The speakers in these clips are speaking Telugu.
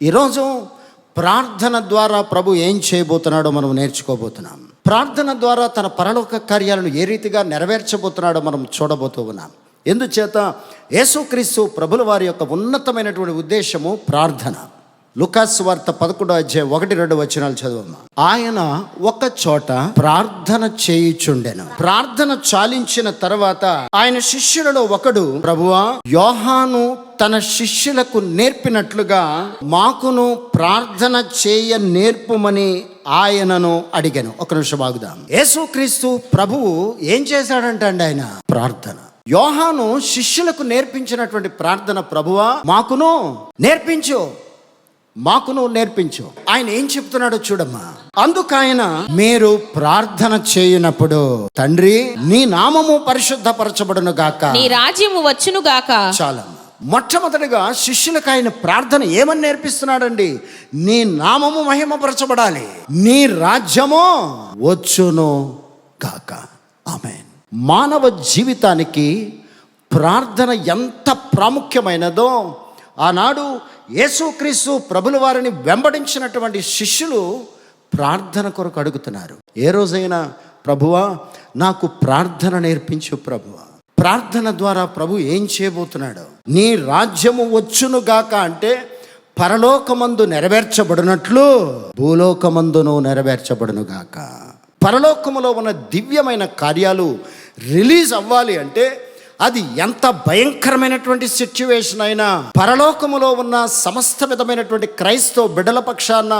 ఈరోజు ప్రార్థన ద్వారా ప్రభు ఏం చేయబోతున్నాడో మనం నేర్చుకోబోతున్నాం. ప్రార్థన ద్వారా తన పరలోక కార్యాలను ఏ రీతిగా నెరవేర్చబోతున్నాడో మనం చూడబోతూ ఉన్నాం. ఎందుచేత యేసుక్రీస్తు ప్రభుల వారి యొక్క ఉన్నతమైనటువంటి ఉద్దేశము ప్రార్థన. లూకాసు సువార్త 11:1-2 చదువమ్మా. ఆయన ఒక చోట ప్రార్థన చేయుచుండెను. ప్రార్థన చాలించిన తర్వాత ఆయన శిష్యులలో ఒకడు, ప్రభువా, యోహాను తన శిష్యులకు నేర్పినట్లుగా మాకును ప్రార్థన చేయ నేర్పుమని ఆయనను అడిగాను. ఒక నిమిషం ఆగుదాం. యేసుక్రీస్తు ప్రభువు ఏం చేశాడంటే ఆయన ప్రార్థన. యోహాను శిష్యులకు నేర్పించినటువంటి ప్రార్థన, ప్రభువా మాకును నేర్పించు, మాకును నేర్పించు. ఆయన ఏం చెప్తున్నాడో చూడమ్మా. అందుకు ఆయన, మీరు ప్రార్థన చేయునప్పుడు, తండ్రి నీ నామము పరిశుద్ధపరచబడును గాక, నీ రాజ్యము వచ్చును గాక. చాలమ్మా. మొట్టమొదటిగా శిష్యులకు ఆయన ప్రార్థన ఏమని నేర్పిస్తున్నాడండి? నీ నామము మహిమపరచబడాలి, నీ రాజ్యము వచ్చును గాక. ఆమేన్. మానవ జీవితానికి ప్రార్థన ఎంత ప్రాముఖ్యమైనదో ఆనాడు యేసుక్రీస్తు ప్రభుల వారిని వెంబడించినటువంటి శిష్యులు ప్రార్థన కొరకు అడుగుతున్నారు. ఏ రోజైనా, ప్రభువా నాకు ప్రార్థన నేర్పించు ప్రభువా. ప్రార్థన ద్వారా ప్రభు ఏం చేయబోతున్నాడు? నీ రాజ్యము వచ్చునుగాక అంటే పరలోకమందు నెరవేర్చబడినట్లు భూలోకమందును నెరవేర్చబడునుగాక. పరలోకములో ఉన్న దివ్యమైన కార్యాలు రిలీజ్ అవ్వాలి అంటే అది ఎంత భయంకరమైనటువంటి సిచ్యువేషన్ అయినా, పరలోకములో ఉన్న సమస్త విధమైనటువంటి క్రైస్తవ బిడ్డల పక్షాన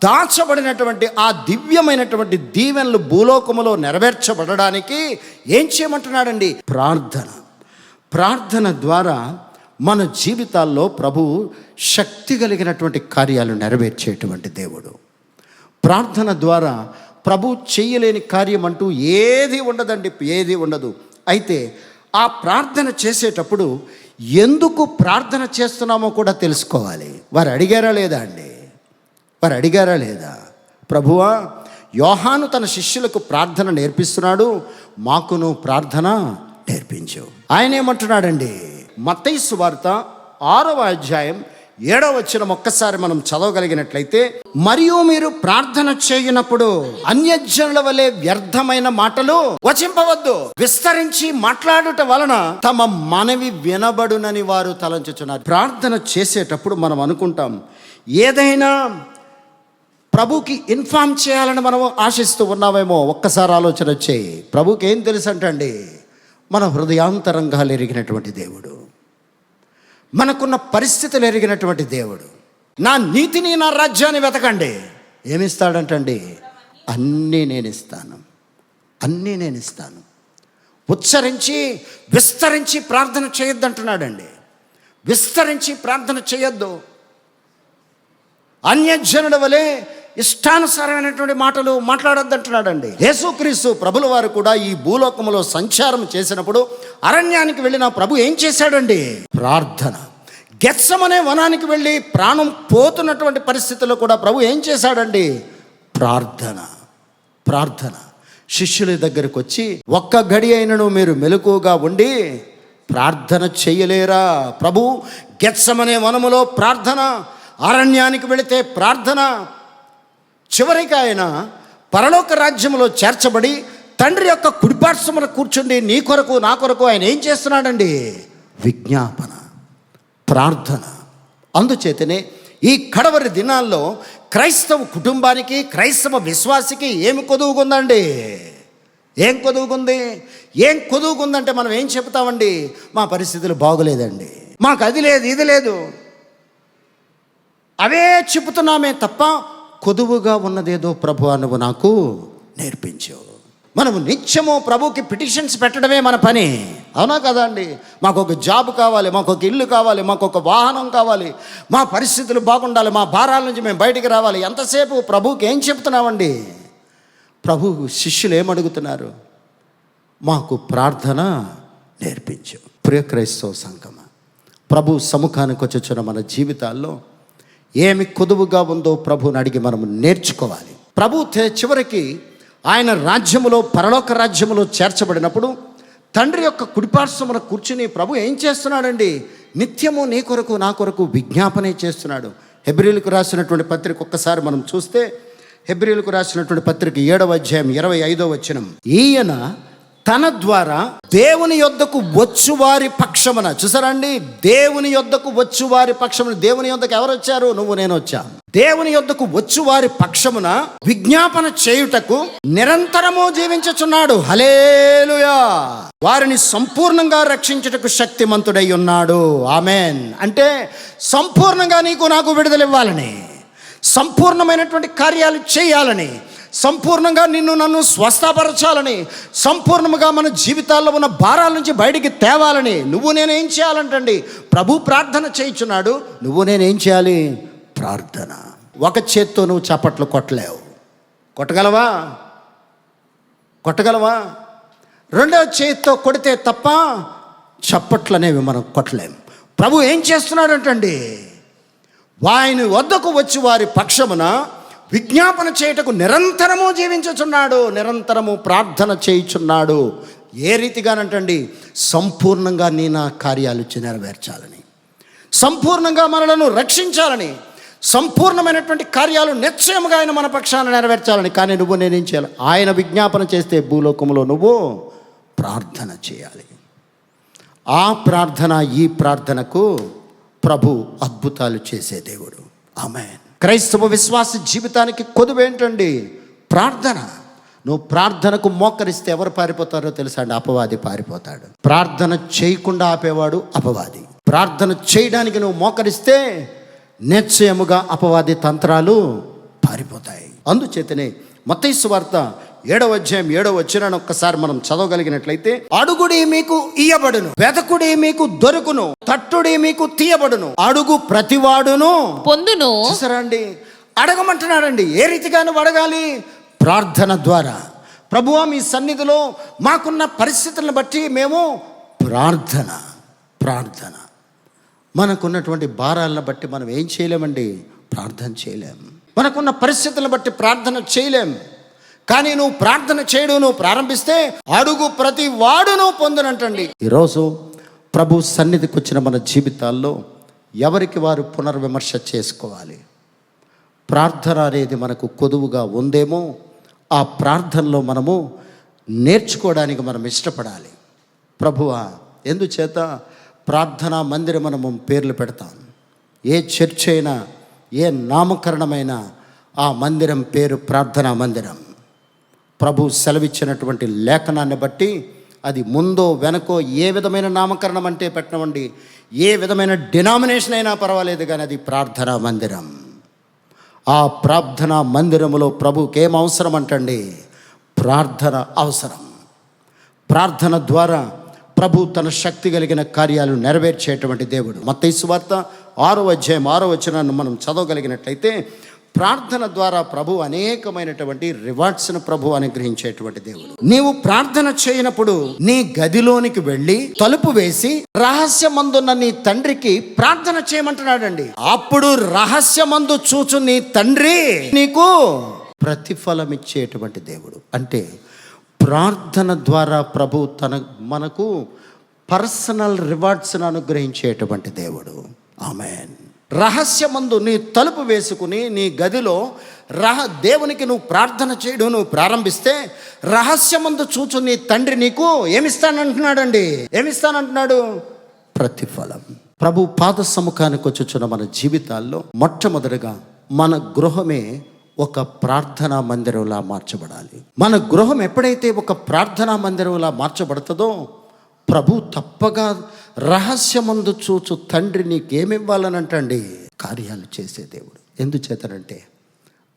దాచబడినటువంటి ఆ దివ్యమైనటువంటి దీవెనలు భూలోకములో నెరవేర్చబడడానికి ఏం చేయమంటున్నాడండి? ప్రార్థన. ప్రార్థన ద్వారా మన జీవితాల్లో ప్రభు శక్తి కలిగినటువంటి కార్యాలు నెరవేర్చేటువంటి దేవుడు. ప్రార్థన ద్వారా ప్రభు చేయలేని కార్యం అంటూ ఏది ఉండదండి, ఏది ఉండదు. అయితే ఆ ప్రార్థన చేసేటప్పుడు ఎందుకు ప్రార్థన చేస్తున్నామో కూడా తెలుసుకోవాలి. వారు అడిగారా లేదా అండి? వారు అడిగారా లేదా? ప్రభువా, యోహాను తన శిష్యులకు ప్రార్థన నేర్పిస్తున్నాడు, మాకును ప్రార్థన నేర్పించు. ఆయన ఏమంటున్నాడండి? మత్తయి సువార్త 6:7 ఒక్కసారి మనం చదవగలిగినట్లయితే, మరియు మీరు ప్రార్థన చేయనప్పుడు అన్యజనుల వలె వ్యర్థమైన మాటలు వచింపవద్దు, విస్తరించి మాట్లాడుట వలన తమ మనవి వినబడునని వారు తలంచుచున్నారు. ప్రార్థన చేసేటప్పుడు మనం అనుకుంటాం, ఏదైనా ప్రభుకి ఇన్ఫార్మ్ చేయాలని మనం ఆశిస్తూ ఉన్నామేమో. ఒక్కసారి ఆలోచన వచ్చేయి. ప్రభుకి ఏం తెలుసు అంటండి? మన హృదయాంతరంగాలు ఎరిగినటువంటి దేవుడు, మనకున్న పరిస్థితులు ఎరిగినటువంటి దేవుడు. నా నీతిని, నా రాజ్యాన్ని వెతకండి, ఏమిస్తాడంటండి? అన్నీ నేను ఇస్తాను, అన్నీ నేను ఇస్తాను. ఉచ్చరించి విస్తరించి ప్రార్థన చేయొద్దంటున్నాడండి. విస్తరించి ప్రార్థన చేయొద్దు. అన్యజనుల వలె ఇష్టానుసారమైనటువంటి మాటలు మాట్లాడొద్దంటున్నాడండి. యేసుక్రీస్తు ప్రభుల వారు కూడా ఈ భూలోకములో సంచారం చేసినప్పుడు అరణ్యానికి వెళ్ళిన ప్రభు ఏం చేశాడండి? ప్రార్థన. గెత్సెమనే వనానికి వెళ్ళి ప్రాణం పోతున్నటువంటి పరిస్థితుల్లో కూడా ప్రభు ఏం చేశాడండి? ప్రార్థన. ప్రార్థన. శిష్యుల దగ్గరకు వచ్చి, ఒక్క గడి అయినను మీరు మెలకువగా ఉండి ప్రార్థన చెయ్యలేరా? ప్రభు గెత్సెమనే వనములో ప్రార్థన, అరణ్యానికి వెళితే ప్రార్థన. చివరికి ఆయన పరలోక రాజ్యంలో చేర్చబడి తండ్రి యొక్క కుడిపార్శ్వమున కూర్చుండి నీ కొరకు నా కొరకు ఆయన ఏం చేస్తున్నాడండి? విజ్ఞాపన, ప్రార్థన. అందుచేతనే ఈ కడవరి దినాల్లో క్రైస్తవ కుటుంబానికి, క్రైస్తవ విశ్వాసికి ఏమి కొదువుకుందండి? ఏం కొదువుకుంది? ఏం కొదువుకుందంటే మనం ఏం చెప్తామండి? మా పరిస్థితులు బాగోలేదండి, మాకు అది లేదు, ఇది లేదు, అవే చెబుతున్నామే తప్ప కొదువుగా ఉన్నదేదో ప్రభువా నువ్వు నాకు నేర్పించు. మనము నిత్యము ప్రభుకి పిటిషన్స్ పెట్టడమే మన పని, అవునా కదా అండి? మాకు ఒక జాబ్ కావాలి, మాకు ఒక ఇల్లు కావాలి, మాకు ఒక వాహనం కావాలి, మా పరిస్థితులు బాగుండాలి, మా భారాల నుంచి మేము బయటికి రావాలి. ఎంతసేపు ప్రభుకి ఏం చెప్తున్నామండి? ప్రభు శిష్యులు ఏమడుగుతున్నారు? మాకు ప్రార్థన నేర్పించు. ప్రియ క్రైస్తవ సంఘమా, ప్రభు సముఖానికి వచ్చుచున్న మన జీవితాల్లో ఏమి కొదువుగా ఉందో ప్రభుని అడిగి మనము నేర్చుకోవాలి. ప్రభు చివరికి ఆయన రాజ్యములో, పరలోక రాజ్యములో చేర్చబడినప్పుడు తండ్రి యొక్క కుడిపార్శ్వమున కూర్చుని ప్రభు ఏం చేస్తున్నాడండి? నిత్యము నీ కొరకు నా కొరకు విజ్ఞాపనే చేస్తున్నాడు. హెబ్రీయులకు రాసినటువంటి పత్రిక ఒక్కసారి మనం చూస్తే, హెబ్రీయులకు రాసినటువంటి పత్రిక 7వ అధ్యాయం 25వ వచనం, ఈయన తన ద్వారా దేవుని యొద్దకు వచ్చువారి పక్షమున, చూసారండి, దేవుని యొద్దకు వచ్చువారి పక్షమున. దేవుని యొద్దకు ఎవరు వచ్చారు? నువ్వు నేను వచ్చా. దేవుని యొద్దకు వచ్చువారి పక్షమున విజ్ఞాపన చేయుటకు నిరంతరము జీవించుచున్నాడు. హల్లెలూయా. వారిని సంపూర్ణంగా రక్షించుటకు శక్తిమంతుడై ఉన్నాడు. ఆమెన్. అంటే సంపూర్ణంగా నీకు నాకు విడుదల ఇవ్వాలని, సంపూర్ణమైనటువంటి కార్యాలు చేయాలని, సంపూర్ణంగా నిన్ను నన్ను స్వస్థపరచాలని, సంపూర్ణంగా మన జీవితాల్లో ఉన్న భారాల నుంచి బయటికి తేవాలని నువ్వు నేనేం చేయాలంటండి? ప్రభు ప్రార్థన చేయించున్నాడు. నువ్వు నేనేం చేయాలి? ప్రార్థన. ఒక చేత్తో నువ్వు చప్పట్లు కొట్టలేవు. కొట్టగలవా? కొట్టగలవా? రెండవ చేతితో కొడితే తప్ప చప్పట్లు అనేవి మనం కొట్టలేము. ప్రభు ఏం చేస్తున్నాడంటండి? ఆయన వద్దకు వచ్చి వారి పక్షమున విజ్ఞాపన చేయుటకు నిరంతరము జీవించుచున్నాడు, నిరంతరము ప్రార్థన చేయుచున్నాడు. ఏ రీతిగానంటండి? సంపూర్ణంగా నీ నా కార్యాలు నెరవేర్చాలని, సంపూర్ణంగా మనలను రక్షించాలని, సంపూర్ణమైనటువంటి కార్యాలు నిశ్చయముగా ఆయన మన పక్షాన నెరవేర్చాలని. కానీ నువ్వు నేనేం చేయాలి? ఆయన విజ్ఞాపన చేస్తే భూలోకంలో నువ్వు ప్రార్థన చేయాలి. ఆ ప్రార్థన, ఈ ప్రార్థనకు ప్రభు అద్భుతాలు చేసే దేవుడు. ఆమేన్. క్రైస్తవ విశ్వాస జీవితానికి కొదువేంటండి? ప్రార్థన. నువ్వు ప్రార్థనకు మోకరిస్తే ఎవరు పారిపోతారో తెలుసా అండి? అపవాది పారిపోతాడు. ప్రార్థన చేయకుండా ఆపేవాడు అపవాది. ప్రార్థన చేయడానికి నువ్వు మోకరిస్తే నిశ్చయముగా అపవాది తంత్రాలు పారిపోతాయి. అందుచేతనే మత్తయి సువార్త 7వ అధ్యాయం 7వ వచనాన్ని ఒక్కసారి మనం చదవగలిగినట్లయితే, అడుగుడి మీకు ఇయ్యబడును, వెదకుడి మీకు దొరుకును, తట్టుడి మీకు తీయబడును, అడుగు ప్రతివాడును పొందును. చూసారా అండి? అడగమంటున్నాడండి. ఏ రీతిగా నువ్వు అడగాలి? ప్రార్థన ద్వారా. ప్రభువా, మీ సన్నిధిలో మాకున్న పరిస్థితులను బట్టి మేము ప్రార్థన. మనకున్నటువంటి భారాలను బట్టి మనం ఏం చేయలేమండి? ప్రార్థన చేయలేం. మనకున్న పరిస్థితులను బట్టి ప్రార్థన చేయలేం. కానీ నువ్వు ప్రార్థన చేయడం నువ్వు ప్రారంభిస్తే అడుగు ప్రతి వాడును పొందునంటండి. ఈరోజు ప్రభు సన్నిధికి వచ్చిన మన జీవితాల్లో ఎవరికి వారు పునర్విమర్శ చేసుకోవాలి. ప్రార్థన అనేది మనకు కొదువుగా ఉందేమో, ఆ ప్రార్థనలో మనము నేర్చుకోవడానికి మనం ఇష్టపడాలి. ప్రభువా, ఎందుచేత ప్రార్థనా మందిరం మనము పేర్లు పెడతాం. ఏ చర్చ్ అయినా, ఏ నామకరణమైనా ఆ మందిరం పేరు ప్రార్థనా మందిరం. ప్రభు సెలవిచ్చినటువంటి లేఖనాన్ని బట్టి అది ముందో వెనకో ఏ విధమైన నామకరణం అంటే పెట్టమండి, ఏ విధమైన డినామినేషన్ అయినా పర్వాలేదు, కానీ అది ప్రార్థనా మందిరం. ఆ ప్రార్థనా మందిరములో ప్రభుకి ఏం అవసరం అంటండి? ప్రార్థన అవసరం. ప్రార్థన ద్వారా ప్రభు తన శక్తి కలిగిన కార్యాలు నెరవేర్చేటువంటి దేవుడు. మత్తయి సువార్త 6వ అధ్యాయం 6వ వచనాన్ని మనం చదవగలిగినట్లయితే, ప్రార్థన ద్వారా ప్రభు అనేకమైనటువంటి రివార్డ్స్ను ప్రభు అనుగ్రహించేటువంటి దేవుడు. నీవు ప్రార్థన చేయనప్పుడు నీ గదిలోనికి వెళ్ళి తలుపు వేసి రహస్యమందున్న నీ తండ్రికి ప్రార్థన చేయమంటున్నాడండి. అప్పుడు రహస్యమందు చూచు నీ తండ్రి నీకు ప్రతిఫలం ఇచ్చేటువంటి దేవుడు. అంటే ప్రార్థన ద్వారా ప్రభు మనకు పర్సనల్ రివార్డ్స్ను అనుగ్రహించేటువంటి దేవుడు. ఆమేన్. రహస్యమందు నీ తలుపు వేసుకుని నీ గదిలో దేవునికి నువ్వు ప్రార్థన చేయడం నువ్వు ప్రారంభిస్తే రహస్యమందు చూచు నీ తండ్రి నీకు ఏమిస్తానంటున్నాడండి? ఏమిస్తానంటున్నాడు? ప్రతిఫలం. ప్రభు పాద సముఖానికి వచ్చుచున్న మన జీవితాల్లో మొట్టమొదటిగా మన గృహమే ఒక ప్రార్థనా మందిరంలా మార్చబడాలి. మన గృహం ఎప్పుడైతే ఒక ప్రార్థనా మందిరంలా మార్చబడుతుందో ప్రభు తప్పగా రహస్యమందు చూచు తండ్రి నీకేమివ్వాలనంటండి? కార్యాలు చేసే దేవుడు. ఎందుచేతనంటే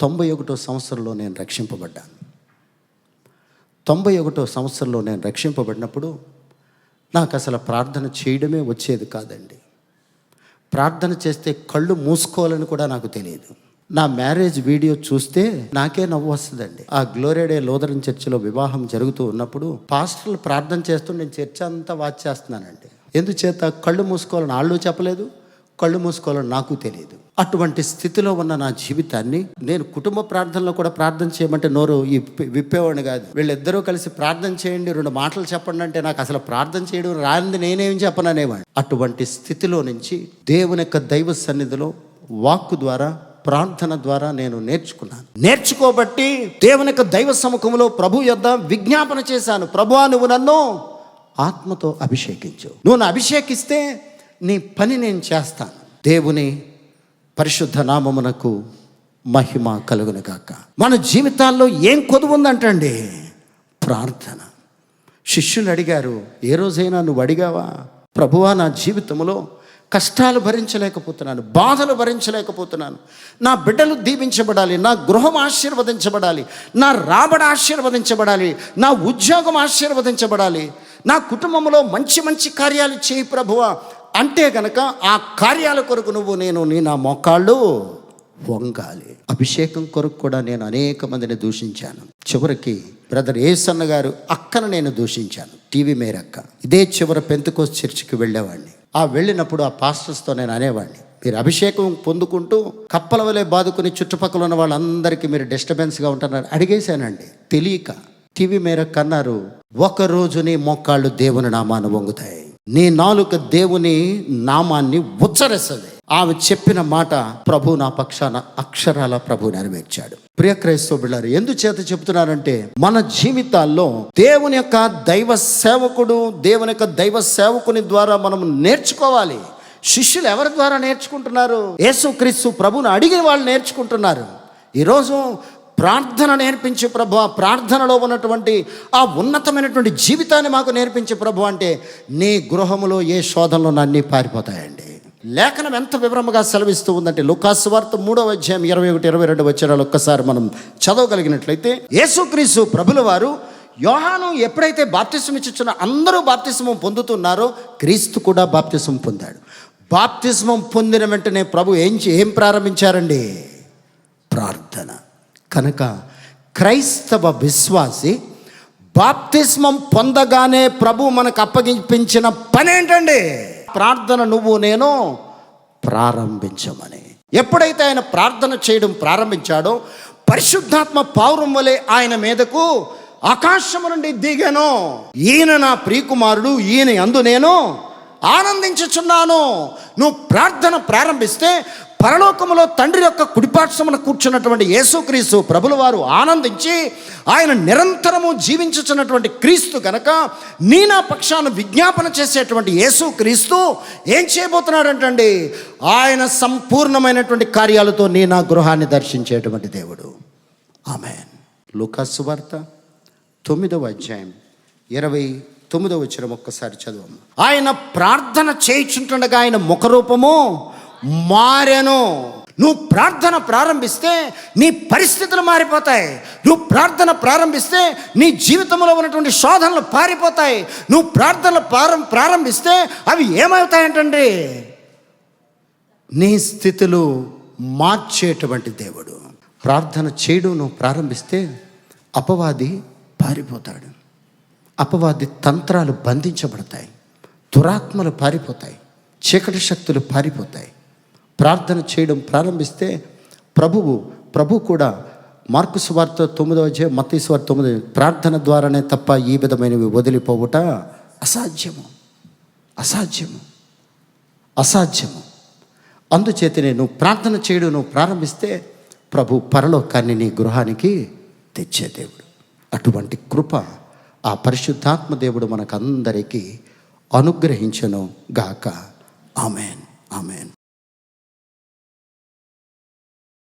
91వ సంవత్సరంలో నేను రక్షింపబడ్డాను. 91వ సంవత్సరంలో నేను రక్షింపబడినప్పుడు నాకు అసలు ప్రార్థన చేయడమే వచ్చేది కాదండి. ప్రార్థన చేస్తే కళ్ళు మూసుకోవాలని కూడా నాకు తెలియదు. నా మ్యారేజ్ వీడియో చూస్తే నాకే నవ్వు వస్తుందండి. ఆ గ్లోరియా డే లూథరన్ చర్చిలో వివాహం జరుగుతూ ఉన్నప్పుడు పాస్టర్లు ప్రార్థన చేస్తూ నేను చర్చ అంతా వాచ్ చేస్తున్నానండి. ఎందుచేత కళ్ళు మూసుకోవాలని వాళ్ళు చెప్పలేదు, కళ్ళు మూసుకోవాలని నాకు తెలియదు. అటువంటి స్థితిలో ఉన్న నా జీవితాన్ని నేను కుటుంబ ప్రార్థనలో కూడా ప్రార్థన చేయమంటే నోరు విప్పేవాడిని కాదు. వీళ్ళిద్దరూ కలిసి ప్రార్థన చేయండి, 2 మాటలు చెప్పండి అంటే నాకు అసలు ప్రార్థన చేయడం రానిది నేనేం చెప్పననేవాడిని. అటువంటి స్థితిలో నుంచి దేవుని యొక్క దైవ సన్నిధిలో వాక్కు ద్వారా, ప్రార్థన ద్వారా నేను నేర్చుకోబట్టి దేవుని యొక్క దైవ సముఖంలో ప్రభు యొద్ద విజ్ఞాపన చేశాను. ప్రభువా, నువ్వు నన్ను ఆత్మతో అభిషేకించు. నువ్వు నన్ను అభిషేకిస్తే నీ పని నేను చేస్తాను. దేవుని పరిశుద్ధ నామమునకు మహిమ కలుగును గాక. మన జీవితాల్లో ఏం కొదువు ఉందంటండి? ప్రార్థన. శిష్యులు అడిగారు, ఏ రోజైనా నువ్వు అడిగావా, ప్రభువా నా జీవితంలో కష్టాలు భరించలేకపోతున్నాను, బాధలు భరించలేకపోతున్నాను, నా బిడ్డలు దీవించబడాలి, నా గృహం ఆశీర్వదించబడాలి, నా రాబడి ఆశీర్వదించబడాలి, నా ఉద్యోగం ఆశీర్వదించబడాలి, నా కుటుంబంలో మంచి మంచి కార్యాలు చేయి ప్రభువా అంటే గనక ఆ కార్యాల కొరకు నా మోకాళ్ళు వంగాలి. అభిషేకం కొరకు కూడా నేను అనేక మందిని దూషించాను. చివరికి బ్రదర్ ఏసన్న గారు అక్కను నేను దూషించాను, టీవీ మేరక్క. ఇదే చివర పెంతెకోస్తు చర్చికి వెళ్ళేవాడిని. వెళ్ళినప్పుడు ఆ పాస్టర్స్తో నేను అనేవాడిని, మీరు అభిషేకం పొందుకుంటూ కప్పల వలె బాదుకుని చుట్టుపక్కల ఉన్న వాళ్ళందరికీ మీరు డిస్టర్బెన్స్గా ఉంటున్నారు అడిగేశానండి. తెలియక టీవీ మేరక్క అన్నారు, ఒకరోజు నీ మోకాళ్ళు దేవుని నామాన్ని వంగుతాయి, నీ నాలుక దేవుని నామాన్ని ఉచ్చరిస్తుంది. ఆమె చెప్పిన మాట ప్రభు నా పక్షాన అక్షరాల ప్రభు నెరవేర్చాడు. ప్రియ క్రైస్తవ బిడ్డలారా, ఎందుచేత చెప్తున్నారంటే మన జీవితాల్లో దేవుని యొక్క దైవ సేవకుని ద్వారా మనం నేర్చుకోవాలి. శిష్యులు ఎవరి ద్వారా నేర్చుకుంటున్నారు? యేసుక్రీస్తు ప్రభువుని అడిగిన వాళ్ళు నేర్చుకుంటున్నారు. ఈరోజు ప్రార్థన నేర్పించే ప్రభు, ప్రార్థనలో ఉన్నటువంటి ఆ ఉన్నతమైనటువంటి జీవితాన్ని మాకు నేర్పించే ప్రభు అంటే నీ గృహములో ఏ శోధనలో అన్నీ పారిపోతాయండి. లేఖనం ఎంత వివరముగా సెలవిస్తూ ఉందంటే లూకాసు సువార్త 3వ అధ్యాయం 21-22 వచనాలు ఒక్కసారి మనం చదవగలిగినట్లయితే, యేసుక్రీస్తు ప్రభుల వారు యోహాను ఎప్పుడైతే బాప్తిసం ఇచ్చుచున్న అందరూ బాప్తిస్మం పొందుతున్నారో క్రీస్తు కూడా బాప్తిస్మం పొందాడు. బాప్తిస్మం పొందిన వెంటనే ప్రభు ఏం ప్రారంభించారండి? ప్రార్థన. కనుక క్రైస్తవ విశ్వాసి బాప్తిస్మం పొందగానే ప్రభు మనకు అప్పగించిన పని ఏంటండి? ప్రార్థన నేను ప్రారంభించమని. ఎప్పుడైతే ఆయన ప్రార్థన చేయడం ప్రారంభించాడో పరిశుద్ధాత్మ పౌరం వలె ఆయన మీదకు ఆకాశము నుండి దిగాను. ఈయన నా ప్రియకుమారుడు, ఈయన యందు నేను ఆనందించుచున్నాను. నువ్వు ప్రార్థన ప్రారంభిస్తే పరలోకములో తండ్రి యొక్క కుడిపార్శ్వమున కూర్చున్నటువంటి యేసుక్రీస్తు ప్రభుల వారు ఆనందించి, ఆయన నిరంతరము జీవించుచున్నటువంటి క్రీస్తు కనుక నా పక్షాన విజ్ఞాపన చేసేటువంటి యేసుక్రీస్తు ఏం చేయబోతున్నాడంటండి? ఆయన సంపూర్ణమైనటువంటి కార్యాలతో నా గృహాన్ని దర్శించేటువంటి దేవుడు. ఆమేన్. లూకాసు సువార్త 9వ అధ్యాయం 29వ వచనం ఒక్కసారి చదవము. ఆయన ప్రార్థన చేయుచుంటుండగా ఆయన ముఖరూపము మారెను. నువ్వు ప్రార్థన ప్రారంభిస్తే నీ పరిస్థితులు మారిపోతాయి. నువ్వు ప్రార్థన ప్రారంభిస్తే నీ జీవితంలో ఉన్నటువంటి శోధనలు పారిపోతాయి. నువ్వు ప్రార్థనలు ప్రారంభిస్తే అవి ఏమవుతాయంటండి? నీ స్థితులు మార్చేటువంటి దేవుడు. ప్రార్థన చేయడం నువ్వు ప్రారంభిస్తే అపవాది పారిపోతాడు. అపవాది తంత్రాలు బంధించబడతాయి, దురాత్మలు పారిపోతాయి, చీకటి శక్తులు పారిపోతాయి. ప్రార్థన చేయడం ప్రారంభిస్తే ప్రభు కూడా మార్కు సువార్త 9వ అధ్యాయం, మత్తయి సువార్త 9 ప్రార్థన ద్వారానే తప్ప ఈ విధమైనవి వదిలిపోవుట అసాధ్యము. అందుచేతనే నువ్వు ప్రార్థన చేయడం నువ్వు ప్రారంభిస్తే ప్రభు పరలోకాన్ని నీ గృహానికి తెచ్చే దేవుడు. అటువంటి కృప ఆ పరిశుద్ధాత్మ దేవుడు మనకందరికీ అనుగ్రహించును గాక. ఆమేన్.